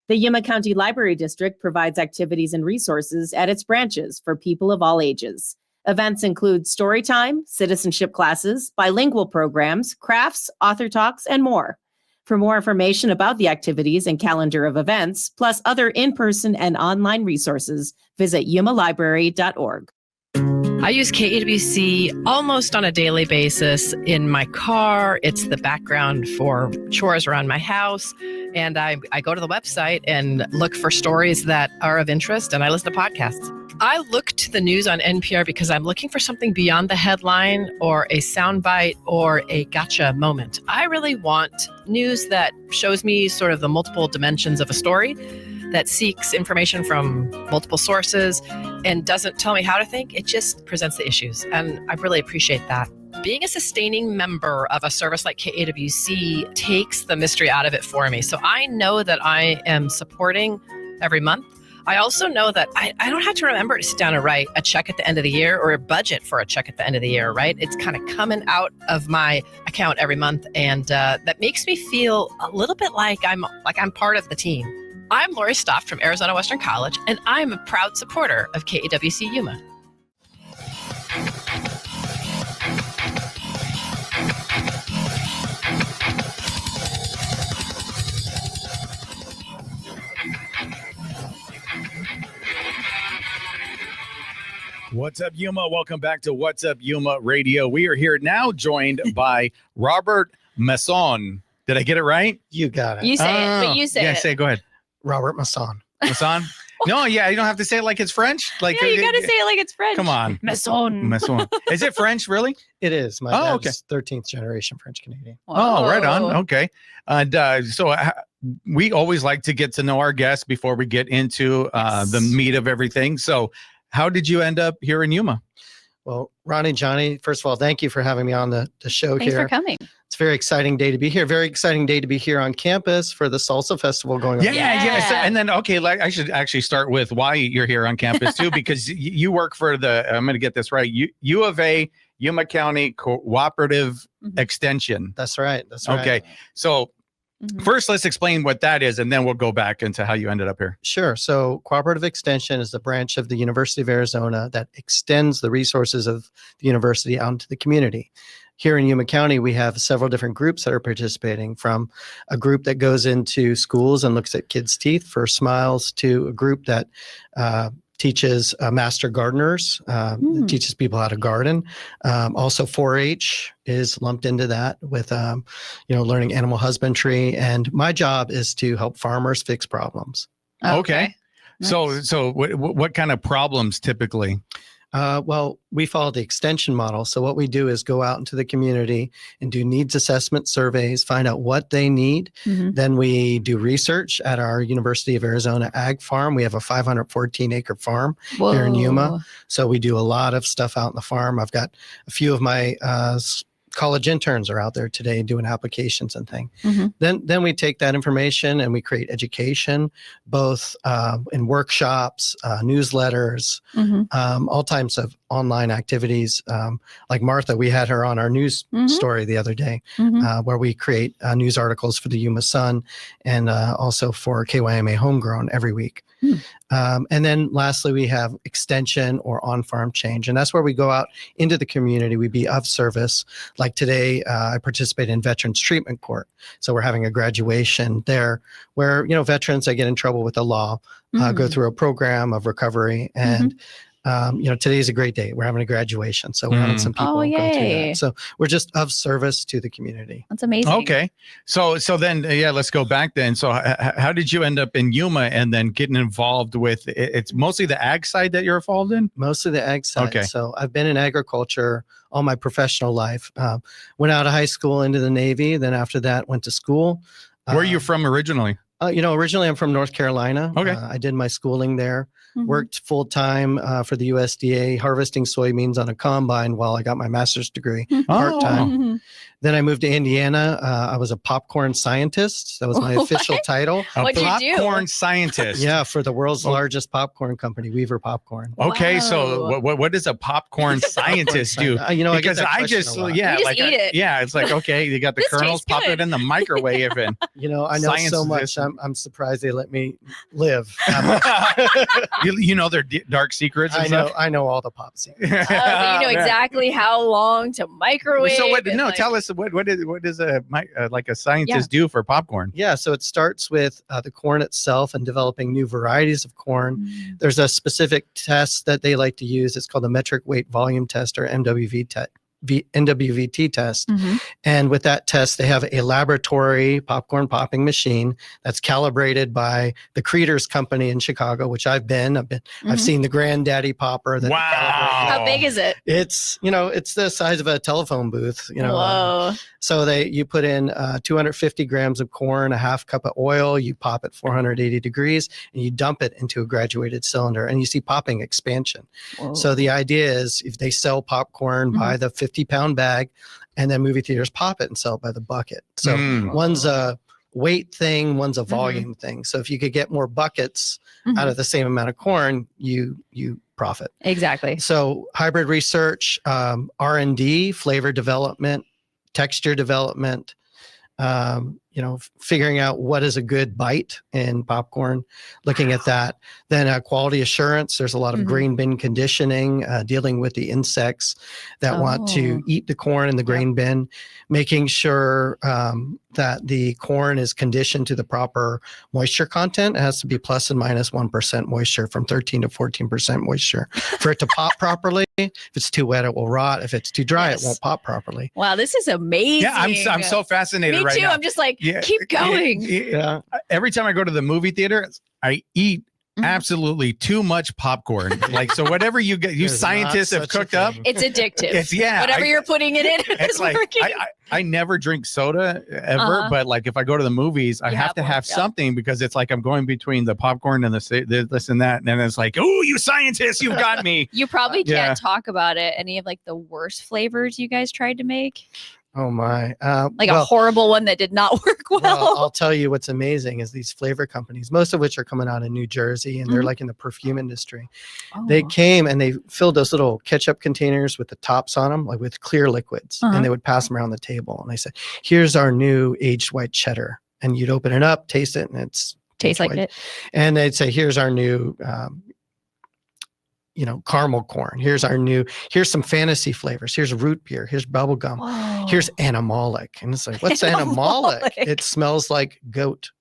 The Yuma County Library District provides activities and resources at its branches for people of all ages. Events include story time, citizenship classes, bilingual programs, crafts, author talks, and more. For more information about the activities and calendar of events, plus other in-person and online resources, visit yumalibrary.org. I use KAWC almost on a daily basis in my car. It's the background for chores around my house. And I go to the website and look for stories that are of interest, and I listen to podcasts. I look to the news on NPR because I'm looking for something beyond the headline or a soundbite or a gotcha moment. I really want news that shows me sort of the multiple dimensions of a story, that seeks information from multiple sources and doesn't tell me how to think. It just presents the issues. And I really appreciate that. Being a sustaining member of a service like KAWC takes the mystery out of it for me. So I know that I am supporting every month. I also know that I don't have to remember to sit down and write a check at the end of the year or a budget for a check at the end of the year, right? It's kind of coming out of my account every month. And that makes me feel a little bit like I'm part of the team. I'm Lori Stoft from Arizona Western College, and I'm a proud supporter of KAWC Yuma. What's up, Yuma? Welcome back to What's Up, Yuma Radio. We are here now joined by Robert Masson. Did I get it right? You got it. You say it, but you say yeah, it. Say it. Go ahead. Robert Masson. Masson? No, yeah, you don't have to say it like it's French. Like, yeah, you got to say it like it's French. Come on. Masson. Masson. Is it French, really? It is. My dad's 13th generation French Canadian. Oh, right on. Okay. And so we always like to get to know our guests before we get into the meat of everything. So how did you end up here in Yuma? Well, Ronnie, Johnny, first of all, thank you for having me on the show Thanks here. for coming. It's a very exciting day to be here. Very exciting day to be here on campus for the Salsa Festival going on. Yeah. So, and then, okay, like I should actually start with why you're here on campus too, because you work for I'm going to get this right, U of A, Yuma County Cooperative Extension. That's right. That's right. Okay. So first, let's explain what that is, and then we'll go back into how you ended up here. Sure. So Cooperative Extension is the branch of the University of Arizona that extends the resources of the university out into the community. Here in Yuma County, we have several different groups that are participating, from a group that goes into schools and looks at kids' teeth for smiles, to a group that teaches master gardeners, teaches people how to garden. Also 4-H is lumped into that with, learning animal husbandry. And my job is to help farmers fix problems. Okay. Nice. So what kind of problems typically? Well, we follow the extension model. So what we do is go out into the community and do needs assessment surveys, find out what they need. Then we do research at our University of Arizona Ag Farm. We have a 514-acre farm here in Yuma. So we do a lot of stuff out in the farm. I've got a few of my college interns are out there today doing applications and things. Then we take that information and we create education, both in workshops, newsletters, all types of online activities. Like Martha, we had her on our news story the other day, where we create news articles for the Yuma Sun and also for KYMA Homegrown every week. And then lastly, we have extension or on-farm change. And that's where we go out into the community. We be of service. Like today, I participate in Veterans Treatment Court. So we're having a graduation there where, veterans that get in trouble with the law go through a program of recovery. And today's a great day. We're having a graduation. So we're having some people go through that. So we're just of service to the community. That's amazing. Okay. So then, let's go back then. So how did you end up in Yuma and then getting involved with, it's mostly the ag side that you're involved in? Mostly the ag side. Okay. So I've been in agriculture all my professional life. Went out of high school into the Navy. Then after that, went to school. Where are you from originally? Originally I'm from North Carolina. Okay. I did my schooling there. Worked full time for the USDA, harvesting soybeans on a combine while I got my master's degree part time. Then I moved to Indiana. I was a popcorn scientist. That was my official title. What'd you do? Popcorn scientist. Yeah, for the world's largest popcorn company, Weaver Popcorn. Okay, Wow. so what does a popcorn scientist do? You know, Because I I get that just question a lot. yeah, You just like eat it. yeah, it's like okay, you got the This kernels, tastes pop good. it in the microwave, and You know, I know Science so is much. just- I'm surprised they let me live. you know their dark secrets. And I know all the pop secrets. So you know exactly how long to microwave. So what? and, No, like- tell us what does a like a scientist do for popcorn? Yeah, so it starts with the corn itself and developing new varieties of corn. There's a specific test that they like to use. It's called the metric weight volume test, or NWVT test. Mhm. And with that test, they have a laboratory popcorn popping machine that's calibrated by the Creeders Company in Chicago, which I've Mhm. seen the granddaddy popper. That Wow. How big is it? It's it's the size of a telephone booth. Whoa. So you put in 250 grams of corn, a half cup of oil, you pop it 480 degrees, and you dump it into a graduated cylinder, and you see popping expansion. Whoa. So the idea is if they sell popcorn by the 50-pound bag, and then movie theaters pop it and sell it by the bucket. So Mm. one's a weight thing, one's a volume thing. So if you could get more buckets out of the same amount of corn, you profit. Exactly. So hybrid research, R&D, flavor development, texture development, figuring out what is a good bite in popcorn, looking at that. Then quality assurance, there's a lot of grain bin conditioning, dealing with the insects that want to eat the corn in the grain bin, making sure that the corn is conditioned to the proper moisture content. It has to be plus and minus 1% moisture, from 13 to 14% moisture for it to pop properly. If it's too wet, it will rot. If it's too dry, Yes. it won't pop properly. Wow, this is amazing. Yeah, I'm so fascinated Me right too. now. I'm just like, Yeah, keep going. Yeah. Every time I go to the movie theater, I eat Mhm. absolutely too much popcorn. Like, so whatever you get, you There's scientists not have such a cooked up. thing. It's addictive. It's Whatever you're putting it in It's is like working. I never drink soda ever, but like if I go to the movies, I You have have to one, have yeah. something, because it's like I'm going between the popcorn and the this and that, and then it's like, oh, you scientists, you've got me. You probably Yeah. can't talk about it. Any of like the worst flavors you guys tried to make? Oh my. Like a horrible one that did not work well. Well, I'll tell you what's amazing is these flavor companies, most of which are coming out of New Jersey, and they're Mhm. like in the perfume industry. Oh. They came and they filled those little ketchup containers with the tops on them, like with clear liquids, Uh-huh. and they would pass them around the table. And they said, "Here's our new aged white cheddar," and you'd open it up, taste it, and it's Tastes aged like white. it. And they'd say, "Here's our new." Caramel corn. Here's some fantasy flavors. Here's root beer. Here's bubble gum. Whoa. Here's animalic. And it's like, what's animalic? Animalic. It smells like goat.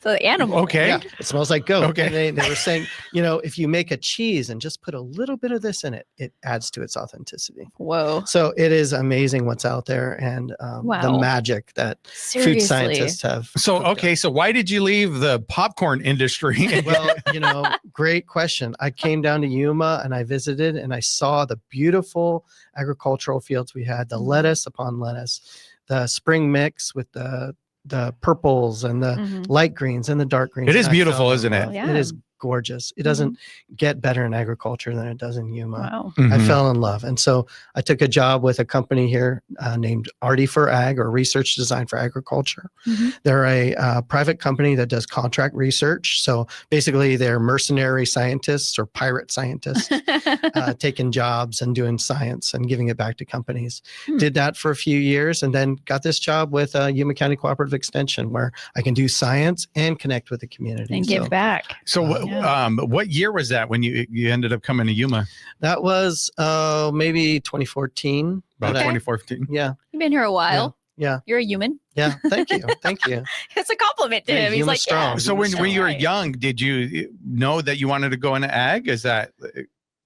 So the animal. Okay. Yeah, it smells like goat. Okay. And they were saying, if you make a cheese and just put a little bit of this in it, it adds to its authenticity. Whoa. So it is amazing what's out there, and the Wow. magic that Seriously. food scientists have. So cooked up. okay, so why did you leave the popcorn industry? Well, great question. I came down to Yuma and I visited, and I saw the beautiful agricultural fields we had, the lettuce upon lettuce, the spring mix with the purples and the Mhm. light greens and the dark greens. It is And I beautiful, fell in isn't it? love. Yeah. It is gorgeous. It doesn't get better in agriculture than it does in Yuma. Wow. I Mhm. fell in love. And so I took a job with a company here named RD for Ag, or Research Design for Agriculture. Mhm. They're a private company that does contract research. So basically, they're mercenary scientists or pirate scientists taking jobs and doing science and giving it back to companies. Hmm. Did that for a few years, and then got this job with Yuma County Cooperative Extension, where I can do science and connect with the community. And give So back. So what year was that when you ended up coming to Yuma? that was maybe 2014. About But I- 2014. yeah. You've been here a while. Yeah. You're a human. Yeah. Thank you. Thank you. It's a compliment to Hey, him. He's Yuma like, strong. yeah. So when you were Right. young, did you know that you wanted to go into ag? Is that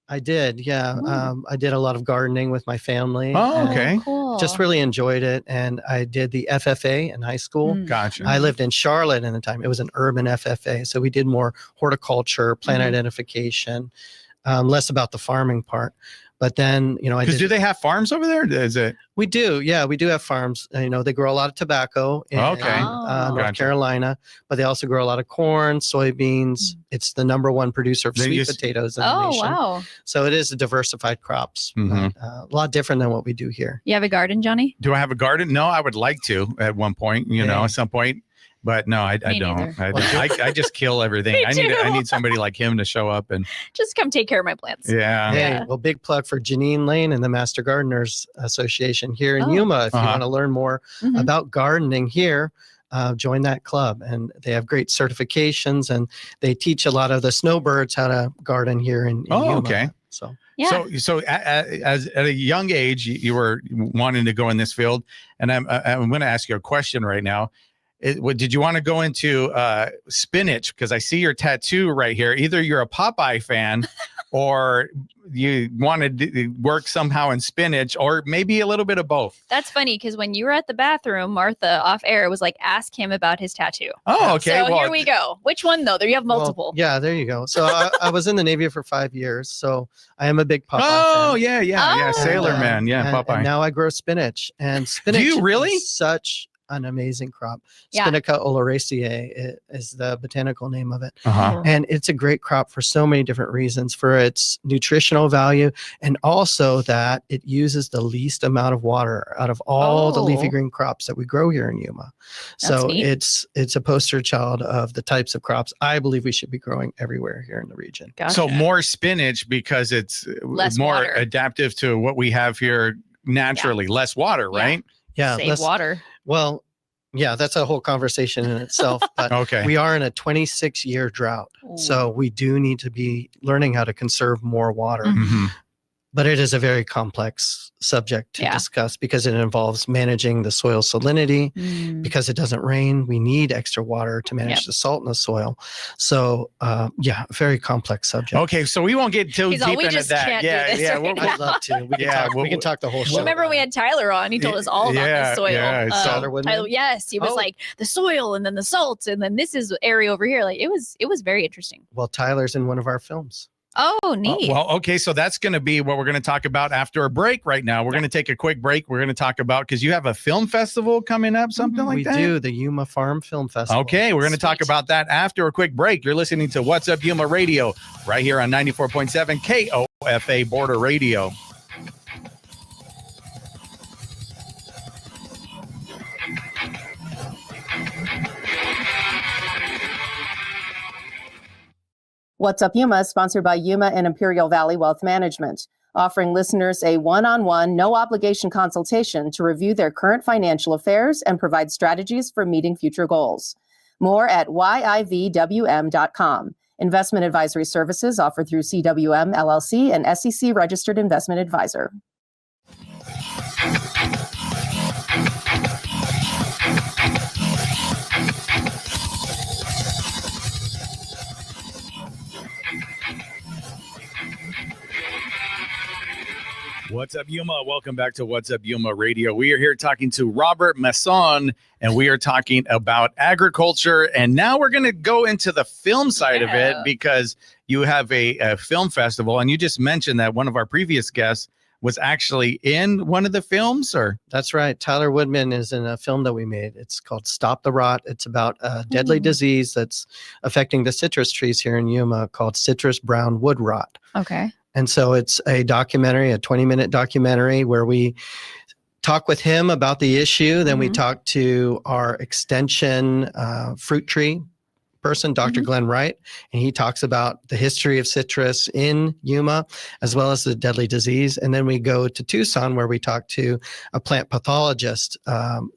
I did. Yeah. Ooh. I did a lot of gardening with my family. Oh, and okay. Cool. Just really enjoyed it. And I did the FFA in high school. Mm. gotcha? I lived in Charlotte at the time. It was an urban FFA. So we did more horticulture, plant Mhm. identification, less about the farming part. But then, Because do they have farms over there? Is it? We do. Yeah, we do have farms. They grow a lot of tobacco in Okay. North Gotcha. Carolina, but they also grow a lot of corn, soybeans. It's the number one producer of They sweet use- potatoes in the Oh, nation. wow. So it is a diversified crops. Mhm. A lot different than what we do here. You have a garden, Johnny? Do I have a garden? No, I would like to at one point, Yeah. at some point. But no, I Me don't. neither. I just kill everything. Me I too. need somebody like him to show up and Just come take care of my plants. yeah. Hey, Yeah. well, big plug for Janine Lane and the Master Gardeners Association here in Oh. Yuma. If you Uh-huh. want to learn more Mhm. about gardening here, join that club. And they have great certifications, and they teach a lot of the snowbirds how to garden here in Oh, Yuma. okay. So Yeah. So as at a young age, you were wanting to go in this field, and I'm going to ask you a question right now. Did you want to go into spinach? Because I see your tattoo right here. Either you're a Popeye fan, or you wanted to work somehow in spinach, or maybe a little bit of both. That's funny because when you were at the bathroom, Martha off air was like, ask him about his tattoo. Oh, okay. So here we go. Which one though? There you have multiple. Well, yeah, there you go. So I was in the Navy for 5 years, so I am a big Popeye Oh, fan. yeah, Oh. Sailor Man, yeah, and Popeye. now I grow spinach, and spinach you really? is such an amazing crop. Yeah. Spinica oleracea is the botanical name of it. Uh-huh. And it's a great crop for so many different reasons, for its nutritional value, and also that it uses the least amount of water out of all the leafy Oh. green crops that we grow here in Yuma. That's So neat. it's a poster child of the types of crops I believe we should be growing everywhere here in the region. Gotcha. So more spinach because it's Less more water. adaptive to what we have here naturally. Less water, Yeah. right? Yeah, Save let's- water. Well, yeah, that's a whole conversation in itself. But Okay. we are in a 26-year drought. So we do need to be learning how to conserve more water. Mhm. Mhm. But it is a very complex subject to Yeah. discuss because it involves managing the soil salinity. Mm. Because it doesn't rain, we need extra water to manage Yep. the salt in the soil. So, very complex subject. Okay, so we won't get too He's all, deep "We into just that. can't do Yeah, this yeah. right we'll- now." I'd love to. We can, Yeah, talk, we can talk the whole show. Remember we had Tyler on. He told us all about Yeah, the soil. yeah, Tyler Woodman? Tyler, yes, he was Oh. like the soil, and then the salt, and then this is area over here. Like it was very interesting. Well, Tyler's in one of our films. Oh, neat. Well, okay, so that's going to be what we're going to talk about after a break right now. We're going to take a quick break. We're going to talk about, because you have a film festival coming up, something like We that? do, the Yuma Farm Film Festival. Okay, we're going to talk Sweet. about that after a quick break. You're listening to What's Up Yuma Radio right here on 94.7 KOFA Border Radio. What's Up Yuma is sponsored by Yuma and Imperial Valley Wealth Management, offering listeners a one-on-one, no-obligation consultation to review their current financial affairs and provide strategies for meeting future goals. More at yivwm.com. Investment advisory services offered through CWM LLC and SEC registered investment advisor. What's up, Yuma? Welcome back to What's Up Yuma Radio. We are here talking to Robert Masson, and we are talking about agriculture. And now we're going to go into the film side of it, Yeah. because you have a film festival. And you just mentioned that one of our previous guests was actually in one of the films, or? That's right. Tyler Woodman is in a film that we made. It's called Stop the Rot. It's about a deadly disease that's affecting the citrus trees here in Yuma called citrus brown wood rot. Okay. And so it's a documentary, a 20-minute documentary where we talk with him about the issue. Then we Mhm. talk to our extension fruit tree person, Dr. Mhm. Glenn Wright, and he talks about the history of citrus in Yuma, as well as the deadly disease. And then we go to Tucson, where we talk to a plant pathologist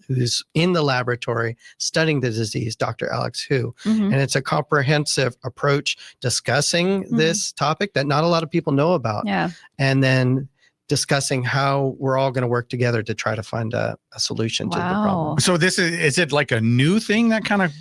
who's in the laboratory studying the disease, Dr. Alex Hu. Mhm. And it's a comprehensive approach discussing this topic that not a lot of people know about. Yeah. And then discussing how we're all going to work together to try to find a solution to the Wow. problem. So this is it like a new thing that kind of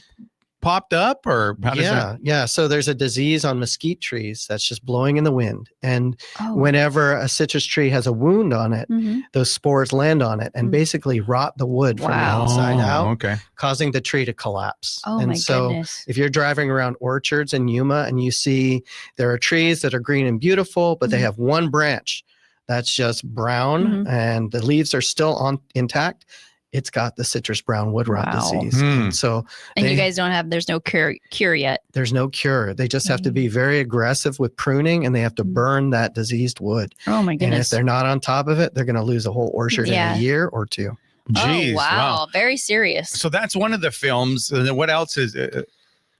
popped up, or how does that? Yeah. So there's a disease on mesquite trees that's just blowing in the wind. And Oh. whenever a citrus tree has a wound on it, Mhm. those spores land on it and Mm. basically rot the wood from the Wow. outside out, Okay. causing the tree to collapse. Oh and my so goodness. if you're driving around orchards in Yuma and you see there are trees that are green and beautiful, but they Mhm. have one branch that's just brown and the leaves are still intact, it's got the citrus brown wood rot disease. And so you guys there's no cure yet. There's no cure. They just have to be very aggressive with pruning, and they have to burn that diseased wood. Oh my goodness. And if they're not on top of it, they're going to lose a whole orchard in a year or two. Jeez, oh, wow. Very serious. So that's one of the films. And then what else is it?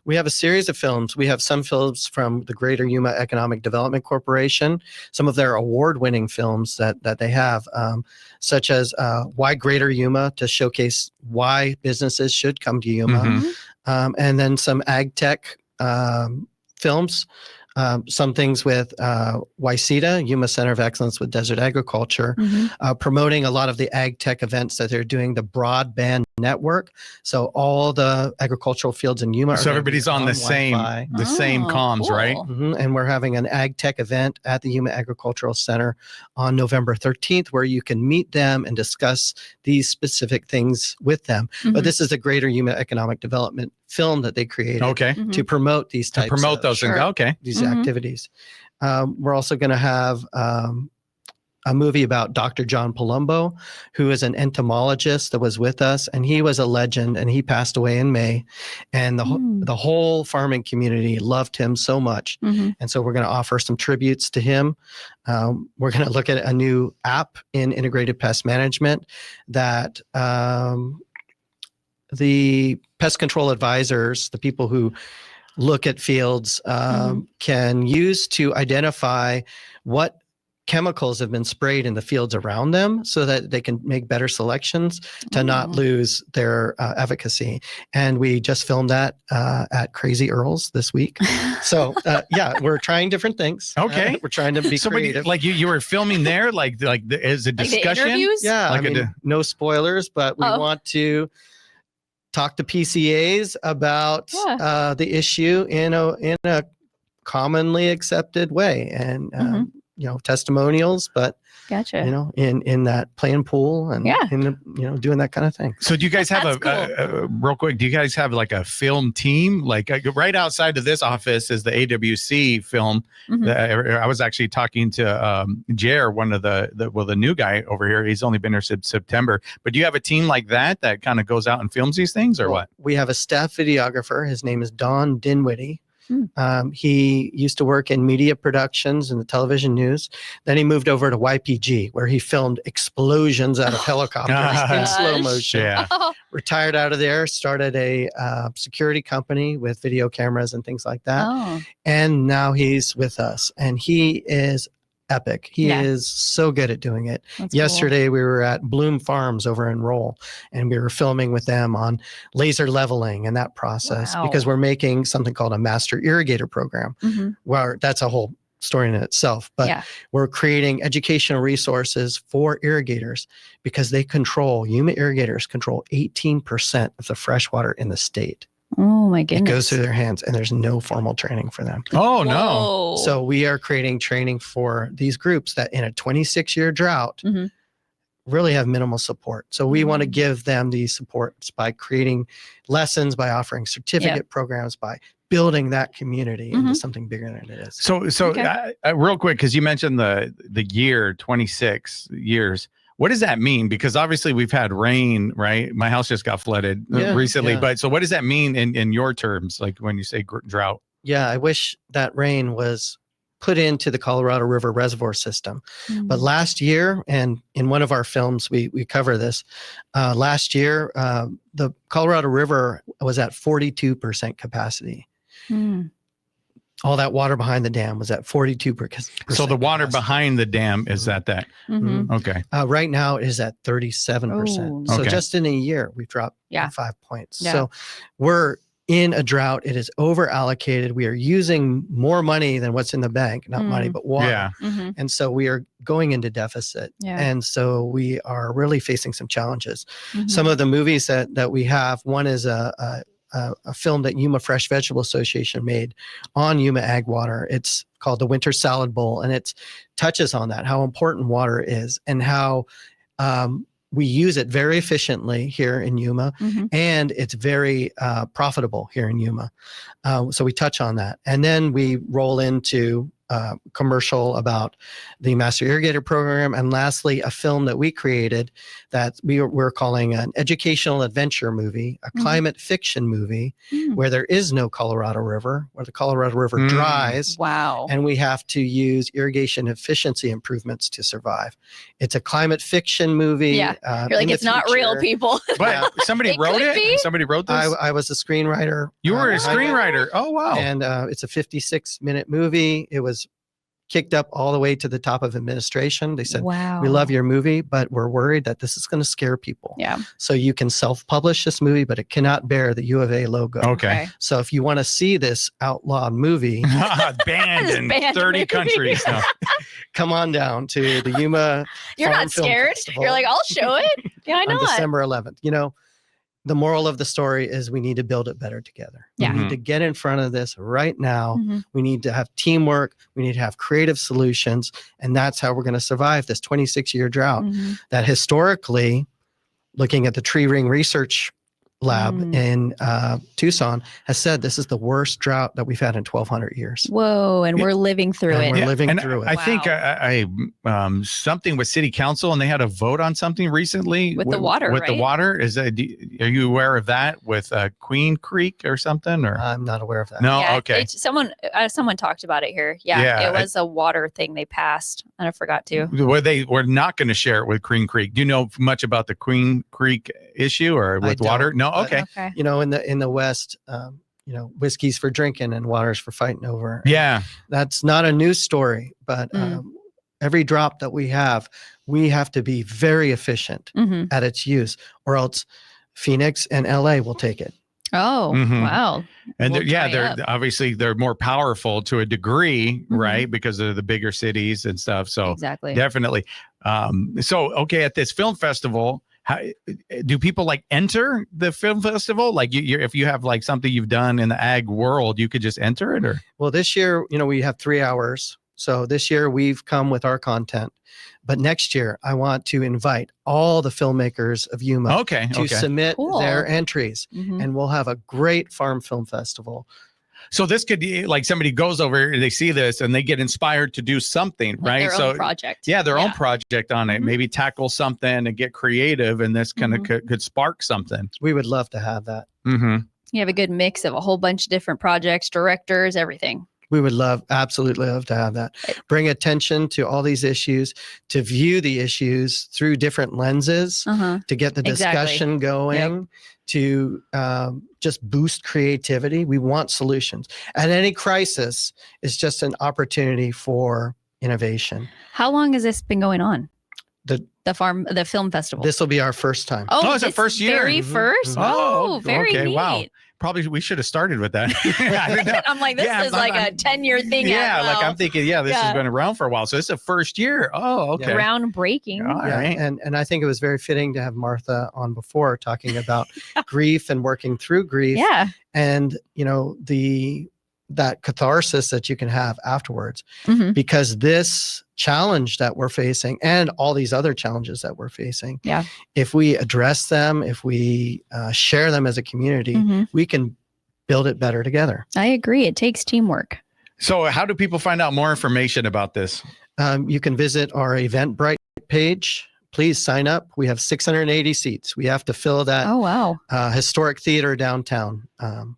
We have a series of films. We have some films from the Greater Yuma Economic Development Corporation, some of their award-winning films that they have, such as Why Greater Yuma, to showcase why businesses should come to Yuma, and then some ag tech films. Some things with YCETA, Yuma Center of Excellence with Desert Agriculture, promoting a lot of the ag tech events that they're doing, the broadband network. So all the agricultural fields in Yuma. So everybody's on the same comms, cool. right? And we're having an ag tech event at the Yuma Agricultural Center on November 13th, where you can meet them and discuss these specific things with them. But this is the Greater Yuma Economic Development film that they created to promote these types these activities. We're also going to have a movie about Dr. John Palumbo, who is an entomologist that was with us, and he was a legend, and he passed away in May, and the whole farming community loved him so much. And so we're going to offer some tributes to him. We're going to look at a new app in integrated pest management that the pest control advisors, the people who look at fields, can use to identify what chemicals have been sprayed in the fields around them, so that they can make better selections to not lose their efficacy. And we just filmed that at Crazy Earl's this week. So we're trying different things. Okay. We're trying to be creative. Like you were filming there, as a discussion? Interviews? Yeah, no spoilers, but we want to talk to PCAs about the issue in a commonly accepted way, and testimonials, but in that playing pool and doing that kind of thing. So do you guys have real quick, do you guys have like a film team? Like right outside of this office is the AWC film. I was actually talking to Jer, one of the new guy over here. He's only been here since September. But do you have a team like that kind of goes out and films these things, or what? We have a staff videographer. His name is Don Dinwiddie. He used to work in media productions and the television news. Then he moved over to YPG, where he filmed explosions out of helicopters in slow motion. Retired out of there, started a security company with video cameras and things like that. And now he's with us, and he is epic. He is so good at doing it. That's Yesterday, we were at Bloom Farms over in Roll, and we were filming with them on laser leveling and that process, because we're making something called a master irrigator program, where that's a whole story in itself. But we're creating educational resources for irrigators, because Yuma irrigators control 18% of the fresh water in the state. Oh my goodness. It goes through their hands, and there's no formal training for them. Oh, no. So we are creating training for these groups that in a 26-year drought really have minimal support. So we want to give them these supports by creating lessons, by offering certificate programs, by building that community into something bigger than it is. So real quick, because you mentioned the year 26 years. What does that mean? Because obviously we've had rain, right? My house just got flooded recently. But so what does that mean in your terms, like when you say drought? Yeah, I wish that rain was put into the Colorado River reservoir system. But last year, and in one of our films, we cover this. Last year, the Colorado River was at 42% capacity. All that water behind the dam was at 42%. So the water behind the dam is at that. Okay. Right now it is at 37%. So just in a year, we've dropped 5 points. So we're in a drought. It is over allocated. We are using more money than what's in the bank, not money, but water. And so we are going into deficit. And so we are really facing some challenges. Some of the movies that we have, one is a film that Yuma Fresh Vegetable Association made on Yuma ag water. It's called The Winter Salad Bowl, and it touches on that, how important water is, and how we use it very efficiently here in Yuma, and it's very profitable here in Yuma. So we touch on that. And then we roll into commercial about the Master Irrigator Program. And lastly, a film that we created that we're calling an educational adventure movie, a climate fiction movie, where there is no Colorado River, where the Colorado River dries. Wow. And we have to use irrigation efficiency improvements to survive. It's a climate fiction movie. Yeah. You're like, it's not real, people. But somebody wrote could it? be. Somebody wrote this? I was a screenwriter. You were a behind it. screenwriter. Oh, wow. And it's a 56-minute movie. It was kicked up all the way to the top of administration. They said, wow. we love your movie, but we're worried that this is going to scare people. Yeah. So you can self-publish this movie, but it cannot bear the U of A logo. Okay. So if you want to see this outlawed movie, Banned in Banned 30 movie. countries. No. come on down to the Yuma You're Farm not Film scared. Festival You're like, I'll show it. Yeah, I know. on December 11th. You know, the moral of the story is we need to build it better together. Yeah. We need to get in front of this right now. Mhm. We need to have teamwork. We need to have creative solutions. And that's how we're going to survive this 26-year drought Mhm. that historically, looking at the Tree Ring Research Lab in Tucson, has said this is the worst drought that we've had in 1,200 years. Whoa, and we're living through And it. we're living and through it. I think I something with city council, and they had a vote on something recently With the water, With the right? water, are you aware of that with Queen Creek or something? Or I'm not aware of that. no? Yeah, Okay. someone talked about it here. Yeah, Yeah, it was a water thing they passed, and I forgot to. Well, they were not going to share it with Queen Creek. Do you know much about the Queen Creek issue or I with water? don't, No. but- Okay. Okay. You know, in the West, you know, whiskey's for drinking and water's for fighting over. Yeah. That's not a news story, but every drop that we have to be very efficient Mhm. at its use, or else Phoenix and LA will take it. Oh, Mhm. wow. And We'll dry they're up. obviously they're more powerful to a degree, Mhm. right? Because of the bigger cities and stuff. So Exactly. definitely. Okay, at this film festival, how do people like enter the film festival? Like if you have like something you've done in the ag world, you could just enter it, or Well, this year, you know, we have 3 hours. So this year we've come with our content. But next year, I want to invite all the filmmakers of Yuma okay. to submit Cool. their entries. Mhm. And we'll have a great farm film festival. So this could be like somebody goes over and they see this and they get inspired to do something, Like right? their So own project. yeah, their own project on it. Mhm. Maybe tackle something and get creative, and this kind of could spark something. We would love to have that. Mm-hmm. You have a good mix of a whole bunch of different projects, directors, everything. We would absolutely love to have that. Bring attention to all these issues, to view the issues through different lenses, Uh-huh. to get the Exactly. discussion going, to just boost creativity. We want solutions. At any crisis, it's just an opportunity for innovation. How long has this been going on? The- the film festival. This will be our first time. Oh, it's the this first year. Very Mhm. first. Mhm. Oh, very okay. neat. Wow. Probably we should have started with that. I don't know. I'm like, this Yeah, is like a 10-year thing. Yeah, as like well. I'm thinking, this has Yeah. been around for a while. So it's the first year. Oh, okay. Groundbreaking. All Yeah, right. and I think it was very fitting to have Martha on before, talking about grief and working through grief. Yeah. And you know, that catharsis that you can have afterwards, Mhm. because this challenge that we're facing and all these other challenges that we're facing, Yeah. if we address them, if we share them as a community, Mhm. we can build it better together. I agree. It takes teamwork. So how do people find out more information about this? You can visit our Eventbrite page. Please sign up. We have 680 seats. We have to fill that Oh, wow. historic theater downtown.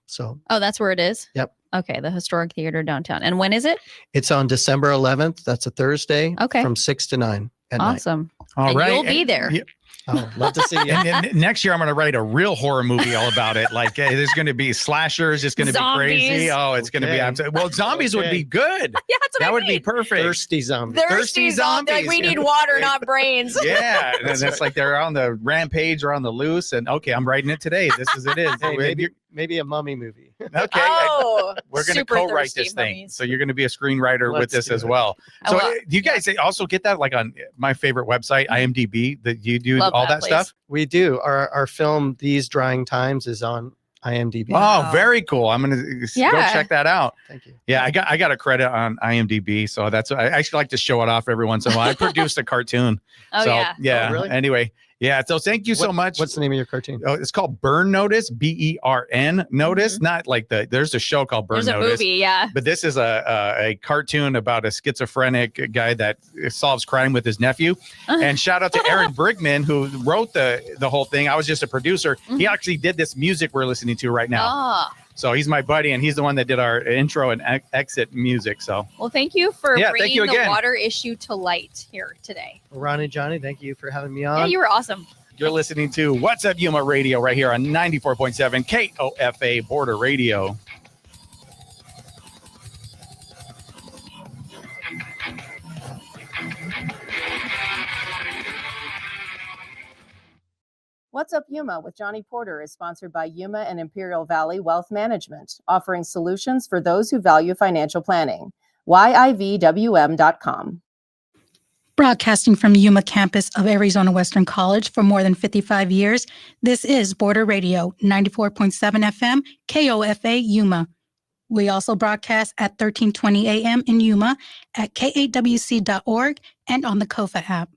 So Oh, that's where it is? Yep. Okay. The Historic Theater downtown. And when is it? it's on December 11th. That's a Thursday. Okay. From 6 to 9 at night. Awesome. All And right. you'll be there. Yeah. Oh, love to see you. And then next year, I'm going to write a real horror movie all about it. Like, hey, there's going to be slashers. It's going to be crazy. Zombies. Oh, it's going to be Okay. absolutely. Well, zombies would Okay. be good. Yeah, that's what That I would mean. be perfect. Thirsty zombies. Thirsty zombies. Like, we need water, not brains. Yeah, and that's like they're on the rampage or on the loose. And okay, I'm writing it today. This is it. Hey, You're- maybe a mummy movie. okay. Oh, We're going to super co-write thirsty this thing. mummies. So you're going to be a screenwriter with Let's this do as it. well. Oh, So well, do you guys also get that like on my favorite website, IMDb, that you do Love all that that stuff? We do. Our film, These Drying Times, is on IMDb. Wow. Oh, very cool. I'm going to go Yeah. check that out. Thank you. Yeah, I got a credit on IMDb. So I actually like to show it off every once in a while. I produced a cartoon. Oh, so yeah. Oh, really? Anyway, Yeah. So thank you so much. What's the name of your cartoon? Oh, it's called Burn Notice, BERN Notice. Not like there's a show called Burn There's a Notice. movie, yeah. But this is a cartoon about a schizophrenic guy that solves crime with his nephew. And shout out to Aaron Brigman, who wrote the whole thing. I was just a producer. He actually did this music we're listening to right now. Ah. So he's my buddy, and he's the one that did our intro and exit music. So Well, thank you for Yeah, thank bringing you the again. water issue to light here today. Well, Ronnie, Johnny, thank you for having me on. Yeah, you were awesome. you're listening to What's Up Yuma Radio right here on 94.7 KOFA Border Radio. What's Up Yuma with Johnny Porter is sponsored by Yuma and Imperial Valley Wealth Management, offering solutions for those who value financial planning. YIVWM.com. Broadcasting from Yuma campus of Arizona Western College for more than 55 years, this is Border Radio, 94.7 FM, KOFA Yuma. We also broadcast at 1320 AM in Yuma, at KAWC.org, and on the KOFA app.